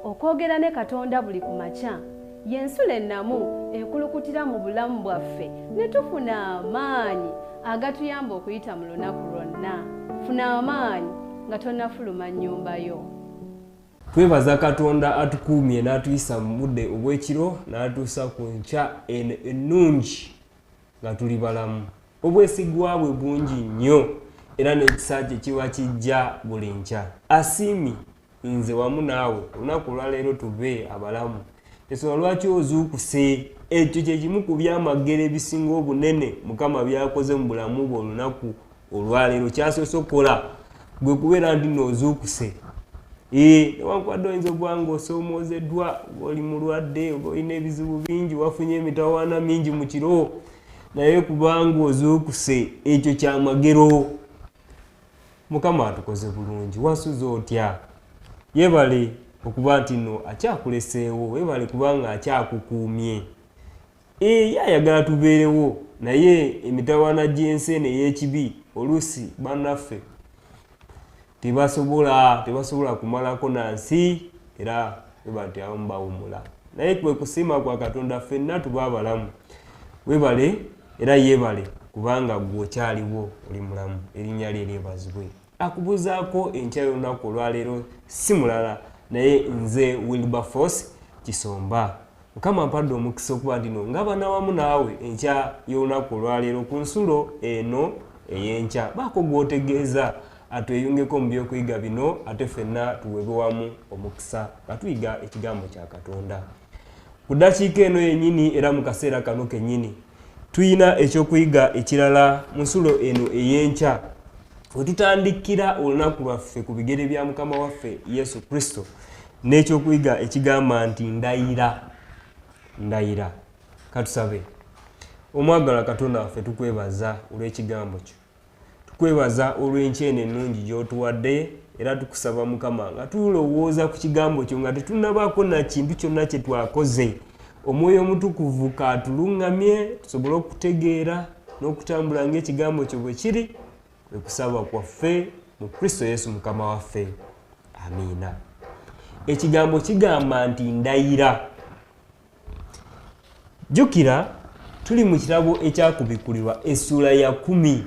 okwogera ne Katonda buli ku makya y'ensula ennamu ekulukutira mu bulamu bwaffe ne tufuna amaanyi agatuyamba okuyita mu lunaku lwonna. Funa amaanyi nga tonnafuluma nnyumba yo. Twebaza Katonda atukuumye n'atuyisa mu budde obw'ekiro n'atuusa ku nkya ennungi nga tuli balamu. Obwesigwa bwe bungi nnyo era n'ekisa kye kiba kijja buli nkya. Asiimi nze wamu naawe olunaku olwaleero tube abalamu. Ensonga lwaki ozuukuse, ekyo kye kimu ku byamagero ebisinga obunene Mukama byakoze mu bulamu bwo olunaku olwaleero. Kyasosokola gwe kubeera nti n'ozuukuse. Newankubadde oyinza okuba ng'osoomozeddwa, oli mulwadde, oba olina ebizibu bingi, wafunye emitawaana mingi mu kiro, naye kubanga ozuukuse, ekyo kyamagero. Mukama atukoze bulungi. Wasuze otya? Yeebale okuba nti nno akyakuleseewo, weebale kubanga akyakukuumye. Ayagala tubeerewo, naye emitawaana gy'ensi eno ey'ekibi oluusi bannaffe tebasobola kumalako na nsi, era weebale nti abamu bawumula. Naye kwe kusiima kwa Katonda ffenna tuba abalamu. Weebale era yeebale kubanga gwe okyaliwo oli mulamu, erinnya lye lyebazibwe. Akubuzaako enkya y'olunaku olwaleero si mulala naye nze Wilberforce Kisomba. Mukama ampadde omukisa okuba nti nga bana wamu naawe enkya y'olunaku olwaleero ku nsulo eno ey'enkya. Baako gw'otegeeza atweyungeko mu byokuyiga bino ate ffenna tuweebwe wamu omukisa nga tuyiga ekigambo kya Katonda. Ku ddakiika eno yennyini era mu kaseera kano kennyini tuyina ekyokuyiga ekirala mu nsulo eno ey'enkya. We tutandikira olunaku lwaffe ku bigere bya Mukama waffe Yesu Kristo n'ekyokuyiga ekigamba nti ndayira. Ndayira. Katusabe. Omwagala Katonda waffe tukwebaza olw'ekigambo kyo. Tukwebaza olw'enkya eno ennungi gy'otuwadde era tukusaba Mukama nga tulowooza ku kigambo kyo nga tetunnabaako na kintu kyonna kye twakoze. Omwoyo Omutukuvu kaatuluŋŋamye tusobole okutegeera n'okutambula ng'ekigambo kyo bwe kiri. Kwe kusaba kwaffe mu Kristo Yesu Mukama waffe. Amiina. Ekigambo kigamba nti ndayira. Jjukira tuli mu kirabo ekyakubikkulirwa essula ya 10.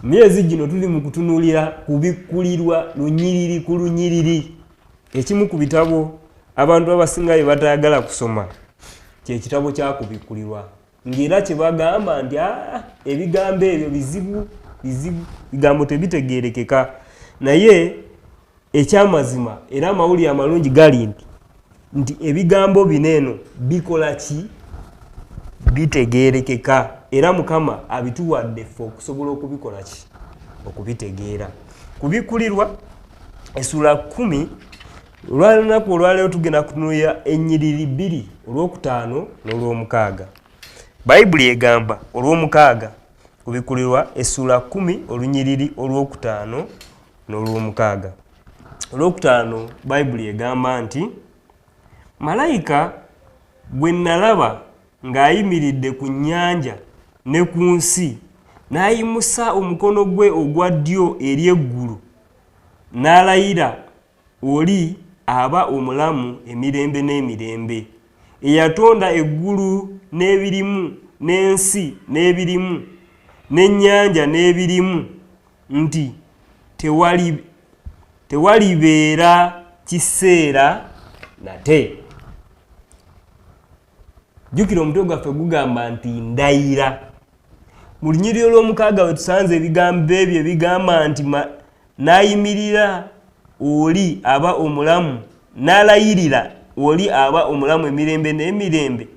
Myezi gino tuli mu kutunuulira kubikkulirwa lunyiriri ku lunyiriri. Ekimu ku bitabo abantu abasinga bye batayagala kusoma kye kitabo kyakubikkulirwa. Ng'era kye bagamba nti ebigambo ebyo bizibu, bigambo tebitegeerekeka. Naye ekyamazima era amawulire amalungi gali nti ebigambo bino eno bikola ki? Bitegeerekeka. Era Mukama abituwadde ffe okusobola okubikola ki? Okubitegeera. Kubikkulirwa essula 10 olw'olunaku olwaleero tugenda kutunuulira ennyiriri 2 olw'okutaano n'olw'omukaaga. Bayibuli egamba olw'omukaaga kubikkulirwa essula 10 olunyiriri olw'okutaano n'olw'omukaaga. Olw'okutaano Bayibuli egamba nti malayika bwe nalaba ng'ayimiridde ku nnyanja ne ku nsi n'ayimusa omukono gwe ogwa ddyo eri eggulu n'alayira oli aba omulamu emirembe n'emirembe, eyatonda eggulu n'ebirimu n'ensi n'ebirimu n'ennyanja n'ebirimu nti tewalibeera kiseera nate. Jjukira omutwe gwaffe gugamba nti ndayira. Mu lunyiriri olw'omukaaga we tusanze ebigambo ebyo ebigamba nti n'ayimirira oli aba omulamu, n'alayirira oli aba omulamu emirembe n'emirembe,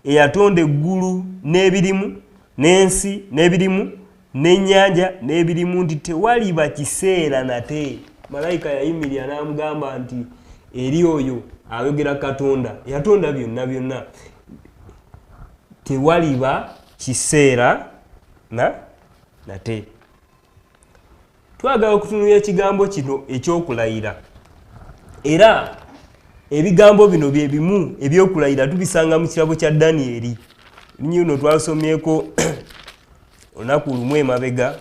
eyatonda eggulu n'ebirimu n'ensi n'ebirimu n'ennyanja n'ebirimu nti tewaliba kiseera nate. Malayika yayimirira n'amugamba nti eri oyo ayogera Katonda yatonda byonna byonna, tewaliba kiseera nate. Twagala okutunuulira ekigambo kino ekyokulayira. Era ebigambo bino bye bimu ebyokulayira tubisanga mu kirabo kya Danyeri. Luno twasomyeko olunaku lumu emabega.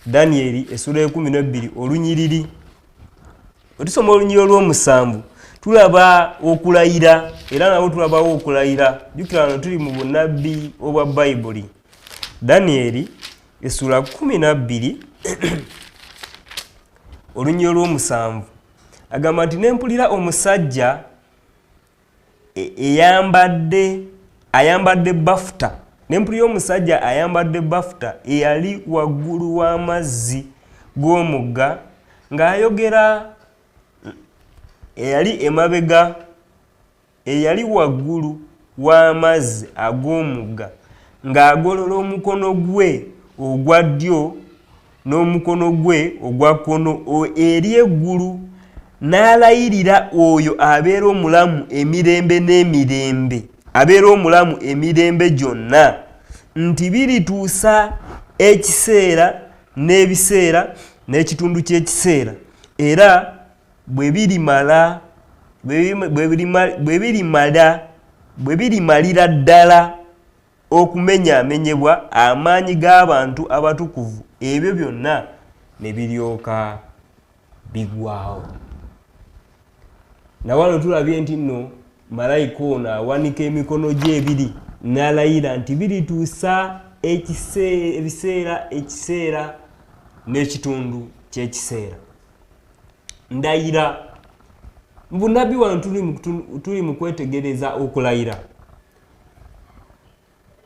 Danyeri essula 12 olunyiriri. Otusoma olunyiriri olw'omusanvu tulaba okulayira era nabo tulabawo okulayira. Jukira wano tuli mu bunnabbi obwa Bayibuli. Danieli essula 12 olunnyo olw'omusanvu agamba nti nempulira omusajja ayambadde bafuta. Nempulira omusajja ayambadde bafuta eyali waggulu w'amazzi g'omugga ng'ayogera, eyali waggulu w'amazzi ag'omugga ng'agolola omukono gwe ogwa ddyo n'omukono gwe ogwa kkono eri eggulu, n'alayirira oyo abeera omulamu emirembe n'emirembe, abeera omulamu emirembe gyonna, nti birituusa ekiseera n'ebiseera n'ekitundu ky'ekiseera, era bwe birimalira ddala okumenyaamenyebwa amaanyi g'abantu abatukuvu, ebyo byonna ne biryoka bigwawo. Na wano tulabye nti nno malayika ono awanika emikono gye ebiri n'alayira nti birituusa ekiseera n'ekitundu ky'ekiseera. Ndayira mu bunnabbi wano tuli mu kwetegereza okulayira.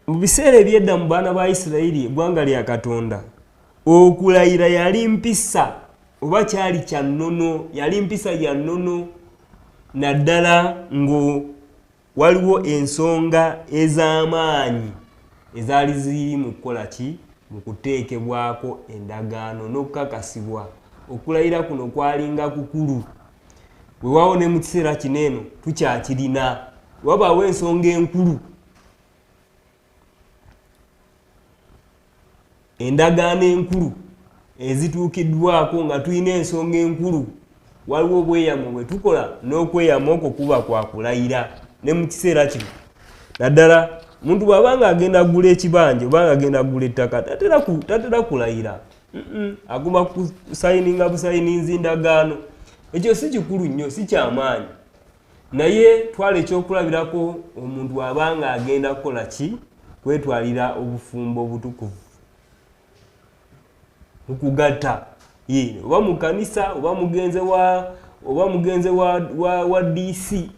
Mu biseera ebyedda mu baana ba Isirayiri, eggwanga lya Katonda, okulayira yali mpisa oba kyali kya nnono, yali mpisa ya nnono naddala ngo waliwo ensonga ez'amaanyi ezaali ziri mu kukola ki, mu kuteekebwako endagaano n'okukakasibwa. Okulayira kuno kwalinga kukulu. Weewaawo ne mu kiseera kino eno tukyakirina. Wabaawo ensonga enkulu, endagaano enkulu ezituukiddwako nga tulina ensonga enkulu, waliwo obweyamo bwe tukola n'okweyama okwo kuba kwa kulayira. Ne mu kiseera kino naddala omuntu bw'abanga agenda kugula ekibanja oba agenda kugula ettaka tatera kulayira, aguma kusayininga busayininzi ndagaano. Ekyo si kikulu nnyo, si kyamaanyi, naye twala ekyokulabirako omuntu bw'abanga agenda kukola ki, kwetwalira obufumbo obutukuvu, okugatta oba mu kanisa oba mugenze wa DC,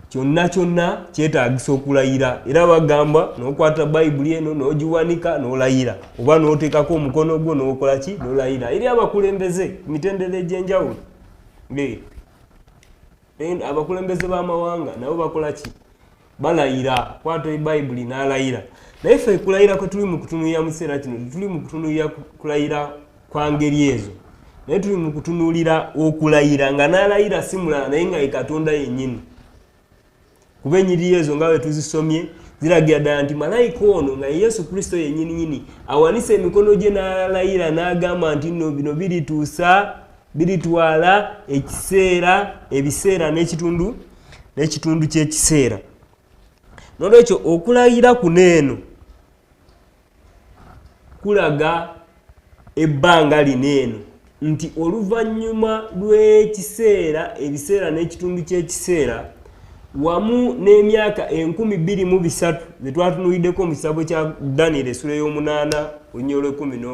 kyonna kyetaagisa okulayira. Era bagamba n'okwata Bayibuli eno n'ogiwanika n'olayira, oba n'oteekako omukono gwo n'okola ki, n'olayira. Eri abakulembeze ku mitendera egy'enjawulo, abakulembeze b'amawanga nabo bakola ki, balayira. Kwata Bayibuli n'alayira. Naye ffe kulayira kwe tuli mu kutunuulira mu kiseera kino tuli mu kutunuulira kulayira kwa ngeri ezo, naye tuli mu kutunuulira okulayira nga n'alayira si mulala naye nga ye Katonda yennyini. Kuba ennyiriri ezo nga bwe tuzisomye ziragira ddala nti malayika ono nga Yesu Kristo yennyini awanise emikono gye n'alayira n'agamba nti nno bino biritwala ebiseera n'ekitundu ky'ekiseera. N'olwekyo okulayira kuno eno kulaga ebbanga lino eno nti oluvannyuma lw'ekiseera, ebiseera n'ekitundu ky'ekiseera, wamu n'emyaka 23 ze twatunuuliddeko mu kitabo kya Daniel essula y'omunaana olunnyo olw'ekkumi,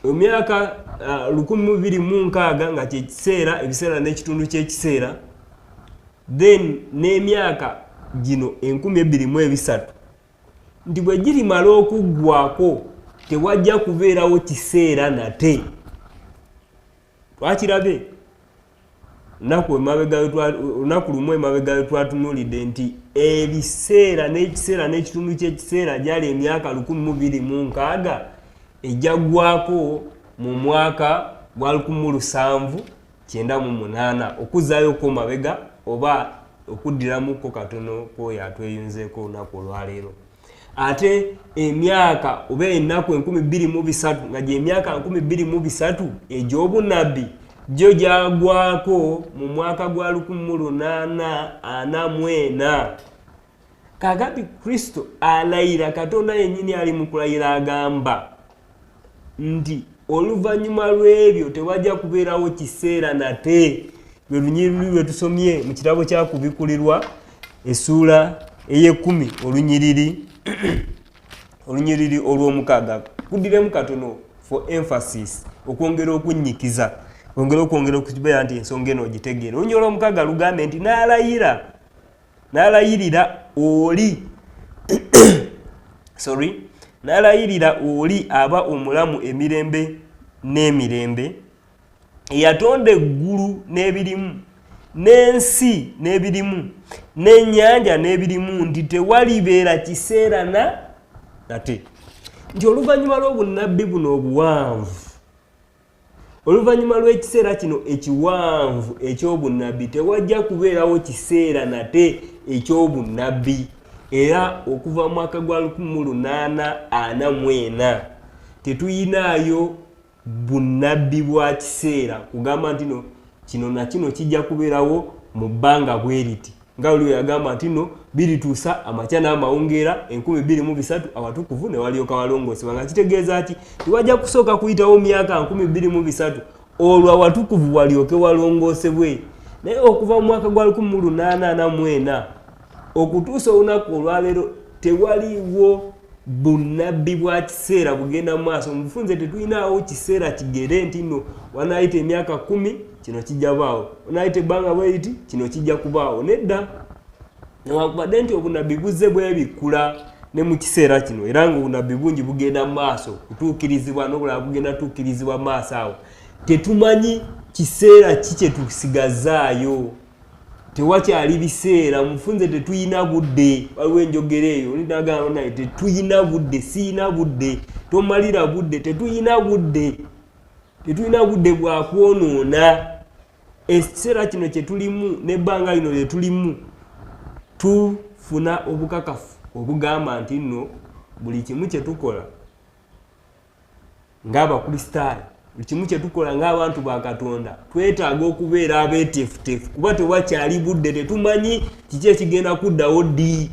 emyaka 1206 nga kye kiseera, ebiseera n'ekitundu ky'ekiseera, then n'emyaka gino 23 nti bwe girimala okuggwako tewajja kubeerawo kiseera nate. Twakirabe olunaku lumu emabega we twatunuulidde nti ebiseera n'ekiseera n'ekitundu ky'ekiseera gyali emyaka 1206 ejjaggwako mu mwaka gwa 1798 okuzzayoko mabega oba okuddiramuko katono k'oyo atweyunzeeko olunaku olwaleero. Ate emyaka oba ennaku 23 nga gy'emyaka 23 egy'obunnabbi gyo gyagwako mu mwaka gwa 1844. Kakati Kristo alayira, Katonda yennyini ali mu kulayira agamba nti oluvannyuma lw'ebyo tewajja kubeerawo kiseera nate. Lwe lunyiriri lwe tusomye mu kitabo kya Kubikulirwa essuula ey'ekumi olunyiriri olw'omukaaga. Kuddiremu katono for emphasis, okwongera okunnyikiza, okwongera okukibeera nti ensonga eno ogitegeera. Olunyiriri olw'omukaaga lugambe nti n'alayirira oli n'alayirira oli aba omulamu emirembe n'emirembe, eyatonda eggulu n'ebirimu, n'ensi n'ebirimu, n'ennyanja n'ebirimu, nti tewalibeera kiseera nate. Nti oluvannyuma lw'obunnabbi buno obuwanvu, oluvannyuma lw'ekiseera kino ekiwanvu eky'obunnabbi, tewajja kubeerawo kiseera nate eky'obunnabbi. Era okuva mu mwaka gwa 1844 tetuyinaayo bunnabbi bwa kiseera kugamba nti kino na kino kijja kubeerawo mu bbanga bwe riti. Nga oli yagamba nti birituusa amakya n'amawungeera 2023 awatukuvu ne walyoka walongoosebwa, nga kitegeeza ki tiwajja kusooka kuyitawo myaka 2023 olwo awatukuvu walyoke walongoosebwe. Naye okuva mu mwaka gwa 1844 okutuusa olunaku olwaleero tewaliwo bunnabbi bwa kiseera bugenda mu maaso. Mu bufunze tetulinawo kiseera kigere nti wanaayita emyaka 10 kino kijja baawo, wanaayita ebbanga bwe riti kino kijja kubaawo. Nedda, newankubadde nti obunnabbi buzze bwebikula ne mu kiseera kino, era ng'obunnabbi bungi bugenda mu maaso kutuukirizibwa n'obulala bugenda tuukirizibwa mu maaso awo, tetumanyi kiseera ki kye tusigazaayo. Tewakyali biseera, mufunze tetuyina budde. Waliwo enjogera eyo olindagamba naye tetuyina budde, siina budde, tomalira budde, tetuyina budde bwa kwonoona. Ekiseera kino kye tulimu n'ebbanga lino lye tulimu tufuna obukakafu obugamba nti buli kimu kye tukola ng'Abakristaayo, buli kimu kye tukola ng'abantu ba Katonda twetaaga okubeera abeeteefuteefu, kuba tewakyali budde, tetumanyi kiki ekigenda kuddawo ddi.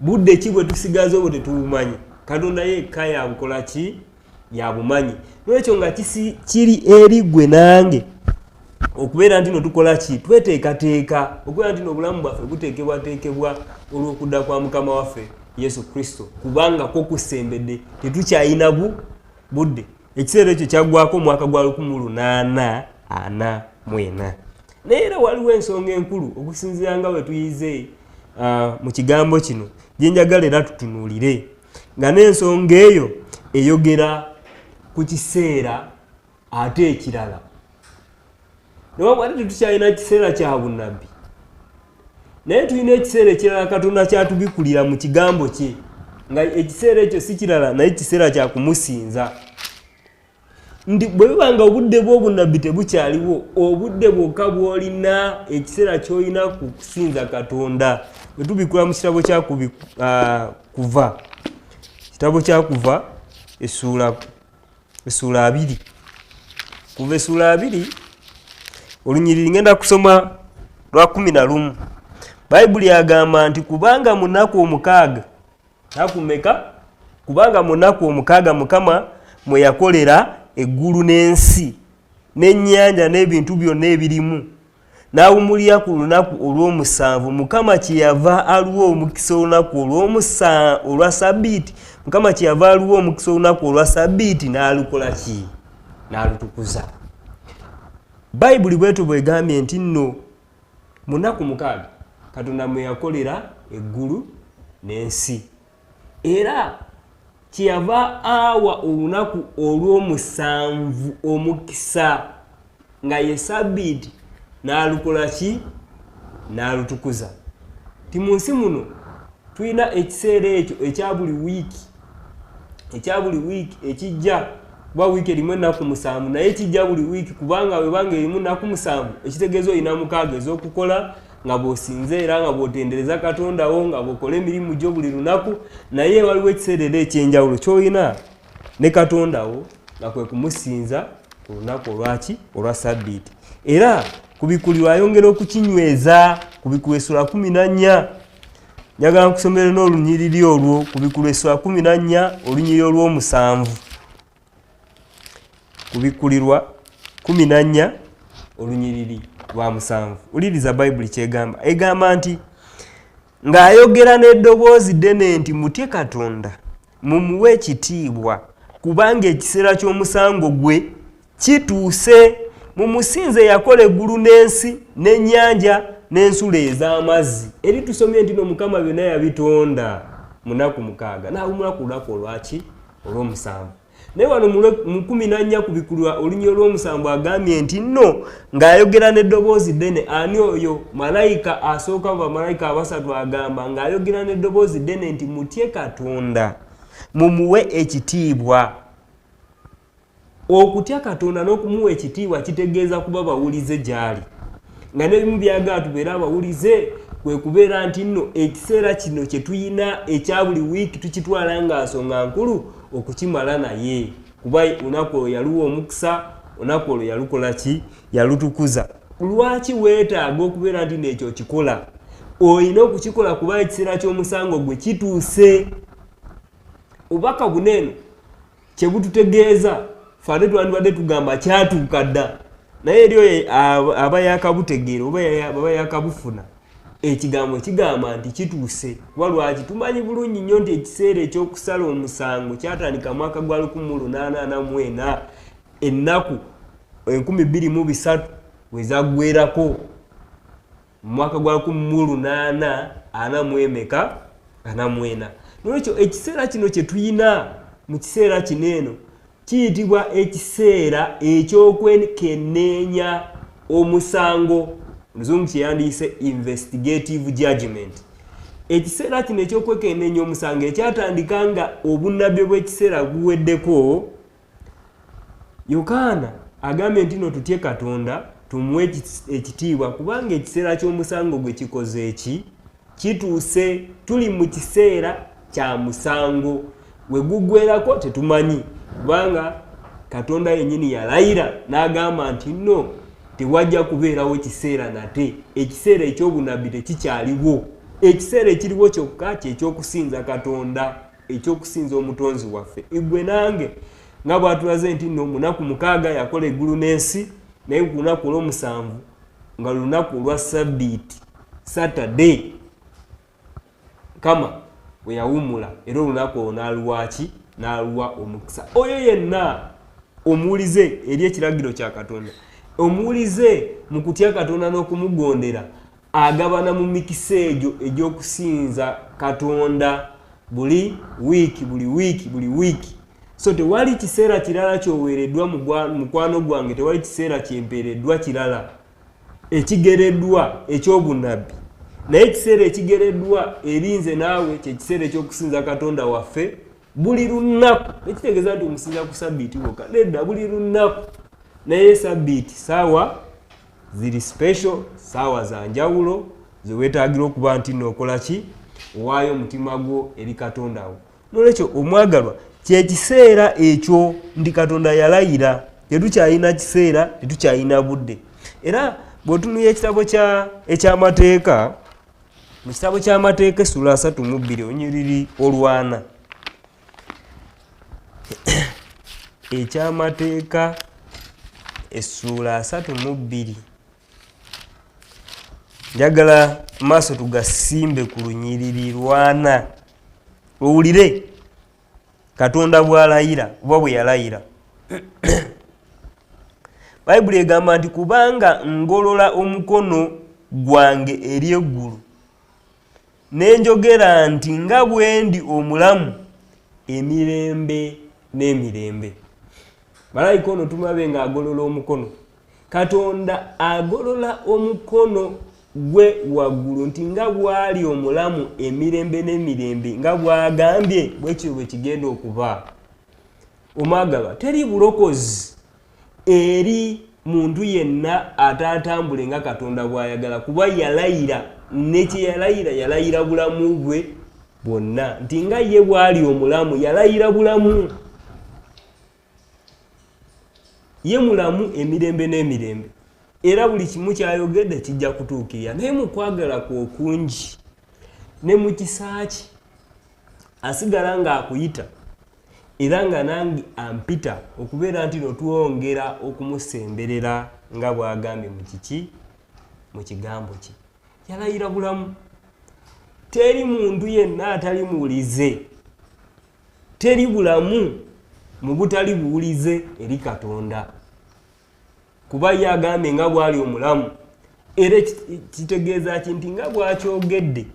Budde ki bwe tusigaze obwo tetubumanyi. Katonda yekka yabukola ki? Yabumanyi. N'ekyo nga kiri eri gwe nange okubeera nti tukola ki? Tweteekateeka okubeera nti obulamu bwaffe buteekebwateekebwa olw'okudda kwa Mukama waffe Yesu Kristo, kubanga ko kusembedde tetukyayina budde. Ekiseera ekyo kyaggwako mu mwaka gwa 1844. Naye era waliwo ensonga enkulu okusinziira nga bwe tuyize mu kigambo kino gye njagala era tutunuulire, nga n'ensonga eyo eyogera ku kiseera ate ekirala. Newankubadde tetukyalina kiseera kya bunnabbi, naye tulina ekiseera ekirala Katonda kyatubikulira mu kigambo kye, nga ekiseera ekyo si kirala naye kiseera kya kumusinza. Ndi bwe biba nga obudde bw'obunnabbi tebukyaliwo, obudde bwokka bw'olina, ekiseera ky'olina ku kusinza Katonda. Bwe tubikula mu kitabo kya Kuva, kitabo kya Kuva essuula 2, Kuva essuula 2 olunyiriri ngenda kusoma lwa 11. Bayibuli agamba nti kubanga mu nnaku omukaaga, kubanga mu nnaku omukaaga Mukama mwe yakolera eggulu n'ensi n'ennyanja n'ebintu byonna ebirimu, n'awumulira ku lunaku olw'omusanvu. Mukama kyeyava aluwa omukisa olunaku olwa Sabbiiti. Mukama kyeyava aluwa omukisa olunaku olwa Sabbiiti n'alukola ki? N'alutukuza. Bayibuli bwetyo bwegambye nti mu nnaku mukaaga Katonda mwe yakolera eggulu n'ensi, era kyeyava awa olunaku olw'omusanvu omukisa, nga ye Sabbiiti, n'alukola ki? N'alutukuza. Ti mu nsi muno tulina ekiseera ekyo ekya buli wiiki ekijja kuba wiiki erimu ennaku 7, naye kijja buli wiiki kubanga webanga erimu ennaku 7 ekitegeeza olina 6 ez'okukola nga bw'osinze era nga bw'otendereza Katonda wo, nga bw'okola emirimu gyo buli lunaku. Naye waliwo ekiseera era ekyenjawulo ky'olina ne Katonda wo, nga kwe kumusinza ku lunaku olwa Sabbiiti. Era Kubikulirwa ayongera okukinyweza, Kubikulirwa essuula 14. Njagala nkusomere n'olunyiriri olwo, Kubikulirwa essuula 14 olunyiriri olw'omusanvu. kubikulirwa 14 olunyiriri lwa 7. Uliriza Bayibuli kyegamba. Egamba nti ng'ayogera n'eddoboozi ddene nti mutye Katonda mumuwe ekitiibwa kubanga ekiseera ky'omusango gwe kituuse. Mumusinze yakola eggulu n'ensi n'ennyanja n'ensula ez'amazzi. Eri tusomye nti no Mukama byonna yabitonda mu nnaku 6 n'awumula ku lunaku olwaki olw'omusanvu. Naye wano mu 14 kubikulirwa olunyiriri lw'omusanvu agambye nti nno ng'ayogera n'eddoboozi ddene. Ani oyo? Malayika asooka mu bamalayika abasatu agamba ng'ayogera n'eddoboozi ddene nti mutye Katonda mumuwe ekitiibwa. Okutya Katonda n'okumuwa ekitiibwa kitegeeza kuba bawulize gy'ali. Nga n'ebimu byagala tubeera abawulize kwe kubeera nti nno ekiseera kino kye tuyina ekya buli wiiki tukitwala nga nsonga nkulu okukimala naye. Kuba olunaku olwo yaluwa omukisa, olunaku olwo yalukola ki? Yalutukuza. Lwaki weetaaga okubeera nti n'ekyo kikola? Olina okukikola kuba ekiseera ky'omusango gwe kituuse. Obubaka buneeno kye bututegeeza fade twandibadde tugamba kyatuuka dda. Naye eriyo aba yakabutegeera oba aba yakabufuna. Ekigambo kigamba nti kituuse. Kuba lwaki? Tumanyi bulungi nnyo nti ekiseera ekyokusala omusango kyatandika mwaka gwa 1844 ennaku 23 we zaggweerako mu mwaka gwa 1844. Nolwekyo ekiseera kino kye tuyina mu kiseera kineeno kiyitibwa ekiseera eky'okwekenneenya omusango. Muzungu kyeyandiise investigative judgment. Ekiseera kino eky'okwekenneenya omusango ekyatandika nga obunnabbi bw'ekiseera buweddeko. Yokaana agambye nti no tutye Katonda tumuwe ekitiibwa kubanga ekiseera ky'omusango gwe kikoze eki kituuse. Tuli mu kiseera kya musango. We guggweerako tetumanyi kubanga Katonda yennyini yalayira n'agamba nti nno tewajja kubeerawo kiseera nate. Ekiseera eky'obunabbi tekikyaliwo. Ekiseera ekiriwo kyokka ky'ekyokusinza Katonda, ekyokusinza omutonzi waffe. Igwe nange nga bw'atulaze nti nno mu nnaku 6 yakola eggulu n'ensi, naye ku lunaku olw'omusanvu nga lunaku olwa Sabbiiti, Saturday, Mukama we yawumula era olunaku olwo n'aluwaki? N'aluwa omukisa. Oyo yenna omuwulize eri ekiragiro kya Katonda, omuwulize mu kutya Katonda n'okumugondera, agabana mu mikisa egyo egy'okusinza Katonda buli wiiki. So tewali kiseera kirala kyoweereddwa mukwano gwange, tewali kiseera kyempeereddwa kirala ekigereddwa eky'obunnabbi. Naye ekiseera ekigereddwa erinze naawe kye kiseera ekyokusinza Katonda waffe buli lunaku. Ekitegeeza nti omusinza ku Sabbiiti wokka, nedda buli lunaku. Naye Sabbiiti saawa ziri special, saawa za njawulo ze weetaagira okuba nti n'okola ki? Owaayo omutima gwo eri Katonda wo. Nolwekyo omwagalwa, kye kiseera ekyo ndi Katonda yalayira. Tetukyalina kiseera, tetukyalina budde. Era bw'otunuya ekitabo eky'amateeka, mu kitabo ky'amateeka essula 32 olunyiriri olw4. Eky'amateeka essula 32 njagala maaso tugasimbe ku lunyiriri lw4 owulire Katonda bw'alayira oba bwe yalayira. Bayibuli egamba nti kubanga ngolola omukono gwange eri eggulu ne njogera nti nga bwe ndi omulamu emirembe n'emirembe. Malayika ono tumubabe ng'agolola omukono. Katonda agolola omukono gwe waggulu nti nga bw'ali omulamu emirembe n'emirembe, nga bw'agambye bwekyo bwe kigenda okuba. Omwagalwa, teri bulokozi eri muntu yenna ataatambule nga Katonda bw'ayagala, kuba yalayira, ne kye yalayira bulamu bwe bwonna, nti nga ye bw'ali omulamu yalayira bulamu. Ye mulamu emirembe n'emirembe, era buli kimu kyayogedde kijja kutuukirira. Naye mu kwagala kwe okungi ne mu kisaaki asigala ng'akuyita era nga nange ampita okubeera nti notwongera okumusemberera nga bwagambye mu kigambo kye. Yalayira bulamu. Teri muntu yenna atali muwulize, teri bulamu mu butali buwulize eri Katonda, kuba yagambye nga bwali omulamu. Era kitegeeza kinti nga bwakyogedde,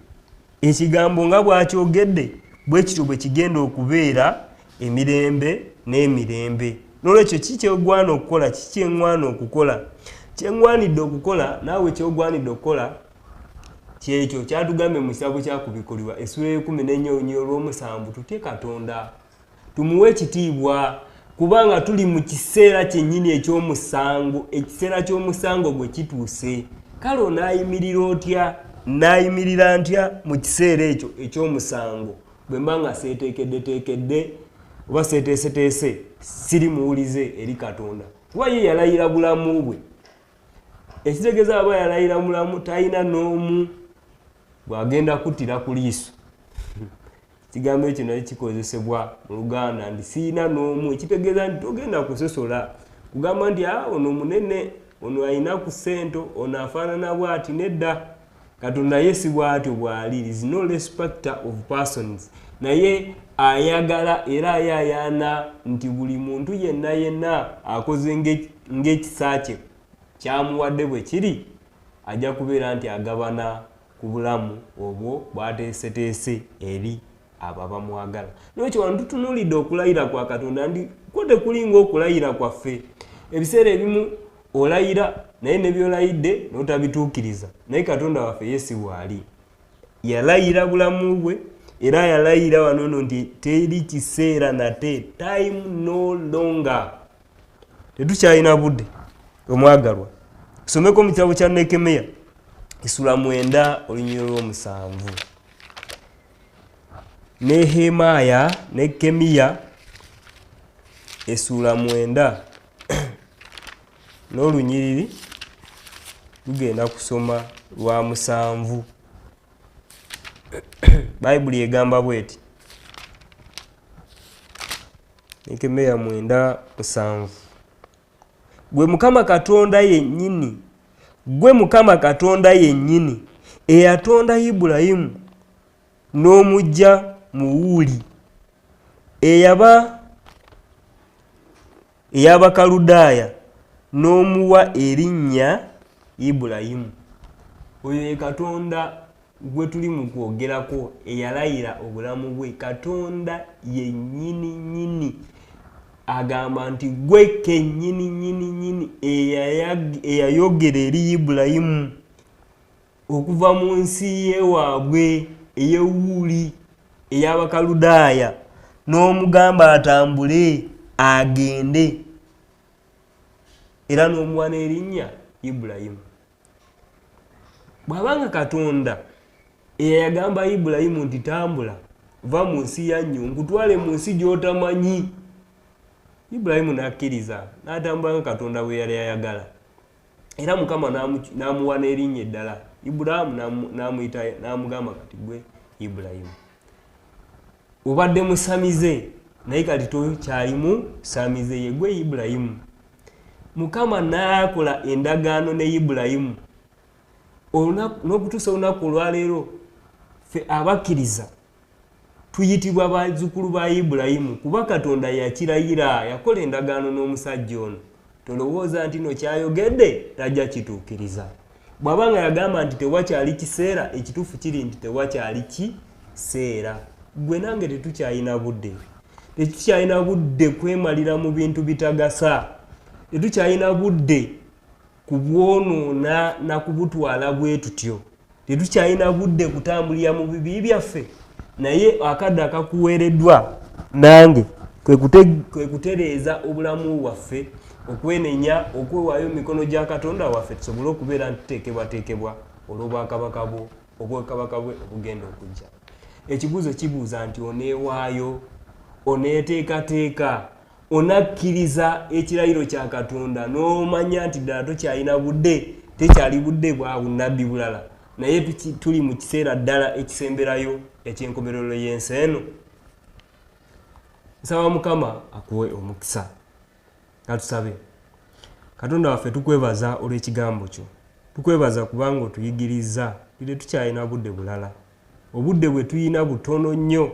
ekigambo nga bwakyogedde bwe kityo bwe kigenda okubeera emirembe n'emirembe. N'olwekyo kikyegwana okukola, kikyeŋŋwana okukola, kyeŋŋwanidde okukola, naawe kyogwanidde okukola kyekyo kyatugambye mu kitabo kyakubikulirwa essula y'e14 olw'omusanvu, tutye Katonda, tumuwe ekitiibwa, kubanga tuli mu kiseera kyennyini eky'omusango, ekiseera ky'omusango gwe kituuse. Kale onaayimirira otya? Naayimirira ntya mu kiseera ekyo eky'omusango bwe mba nga seeteekedde oba seeteeseteese siri muwulize eri Katonda? Kuba ye yalayira bulamu bwe. Ekitegeeza aba yalayira mulamu, talina n'omu bw'agenda kuttira ku liiso. Ekigambo ekyo naye kikozesebwa mu Luganda nti siina n'omu, ekitegeeza nti togenda kusosola kugamba nti ono munene, ono alina ku ssento, ono afaanana bw'ati. Nedda, Katonda ye si bw'atyo bw'ali. Is no respecter of persons. Naye ayagala era ayayaana nti buli muntu yenna akoze ng'ekisa kye kyamuwadde bwe kiri, ajja kubeera nti agabana ku bulamu obwo bw'ateeseteese eri abo abamwagala. N'ekyo wano tutunuulidde okulayira kwa Katonda ndi kwo tekulinga okulayira kwaffe. Ebiseera ebimu olayira naye ne byolayidde n'otabituukiriza, naye Katonda waffe ye si bw'ali. Yalayira bulamu bwe era yalayira wano nti teri kiseera nate, time no longer. Tetukyalina budde omwagalwa. Someko mu kitabo kya Nekemiya essula 9 olunyiriri lw'omusanvu. Nehemiya, Nekemiya essula 9 n'olunyiriri tugenda kusoma lwa 7. Bayibuli egamba bweti. Nekemiya 9:7. Gwe Mukama Katonda yennyini, gwe Mukama Katonda yennyini eyatonda Ibulayimu n'omujja mu Uli, ey'Abakaludaaya n'omuwa erinnya Ibulayimu. Oyo ye Katonda gwe tuli mu kwogerako eyalayira obulamu bwe. Katonda yennyini nnyini agamba nti gwe kennyini nnyini eyayogera eri Ibulayimu okuva mu nsi y'ewaabwe ey'Uuli ey'Abakaludaaya n'omugamba atambule agende, era n'omuwa n'erinnya Ibulayimu. Bw'abanga Katonda eyagamba Ibulayimu nti tambula va mu nsi ya nnyo nkutwale mu nsi gy'otamanyi, Ibulayimu n'akkiriza n'atambula nga Katonda bwe yali ayagala, era Mukama n'amuwa n'erinnya eddala. Ibulayimu n'amuyita n'amugamba kati gwe Ibulayimu. Obadde musamize naye kati tokyalimu samize, ye gwe Ibulayimu. Mukama n'akola endagaano ne Ibulayimu. N'okutuusa olunaku olwaleero ffe abakkiriza tuyitibwa bazzukulu ba Ibulayimu kuba Katonda yakirayira, yakola endagaano n'omusajja ono. Tolowooza nti no kyayogedde tajja kituukiriza. Bw'abanga yagamba nti tewakyali kiseera, ekituufu kiri nti tewakyali kiseera. Gwe nange tetukyalina budde. Tetukyalina budde kwemalira mu bintu bitagasa. Tetukyalina budde kubwonoona na kubutwala bwe tutyo. Tetukyalina budde kutambulira mu bibi byaffe. Naye akadde akakuweereddwa nange kwe kutereeza obulamu bwaffe, okwenenya, okwewaayo mikono gya Katonda waffe tusobole okubeera nti tuteekebwateekebwa olw'obwakabaka bwe, obwakabaka bwe obugenda okujja. Ekibuuzo kibuuza nti oneewaayo, oneeteekateeka, onakkiriza ekirayiro kya Katonda n'omanya nti ddala tokyalina budde, tekyali budde bwa bunnabbi bulala, naye tuli mu kiseera ddala ekisemberayo eky'enkomerero y'ensi eno. nsaba Mukama akuwe omukisa. Katusabe. Katonda waffe tukwebaza olw'ekigambo kyo. Tukwebaza kubanga otuyigiriza tule tukyalina budde bulala. Obudde bwe tuyina butono nnyo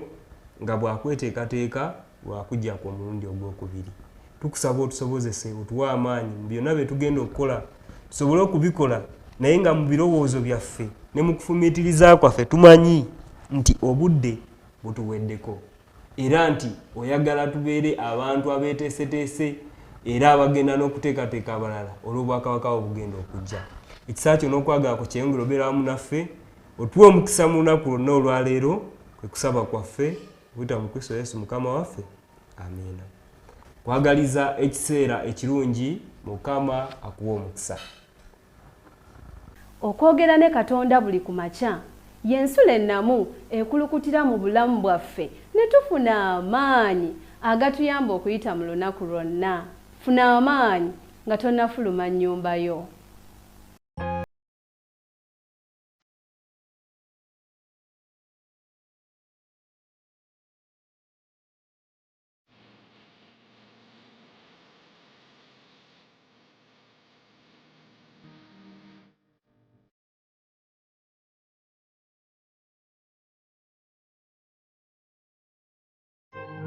nga bwakweteekateeka bwakujja ku mulundi ogwokubiri. Tukusaba otusobozese otuwa amaanyi mu byonna bye tugenda okukola tusobole okubikola naye nga mu birowoozo byaffe ne mu kufumiitiriza kwaffe tumanyi nti obudde butuweddeko era nti oyagala tubeere abantu abeeteeseteese era abagenda n'okuteekateeka abalala olw'obwakabaka obugenda okujja. Ekisa kyo n'okwagala ku kyengula obeera wamu naffe otuwe omukisa mu lunaku lwonna olwaleero kwe kusaba kwaffe okuyita mu Kristo Yesu Mukama waffe. Amiina. Kwagaliza ekiseera ekirungi Mukama akuwa omukisa. Okwogera ne Katonda buli ku makya y'ensula ennamu ekulukutira mu bulamu bwaffe ne tufuna amaanyi agatuyamba okuyita mu lunaku lwonna. Funa amaanyi nga tonnafuluma nnyumba yo.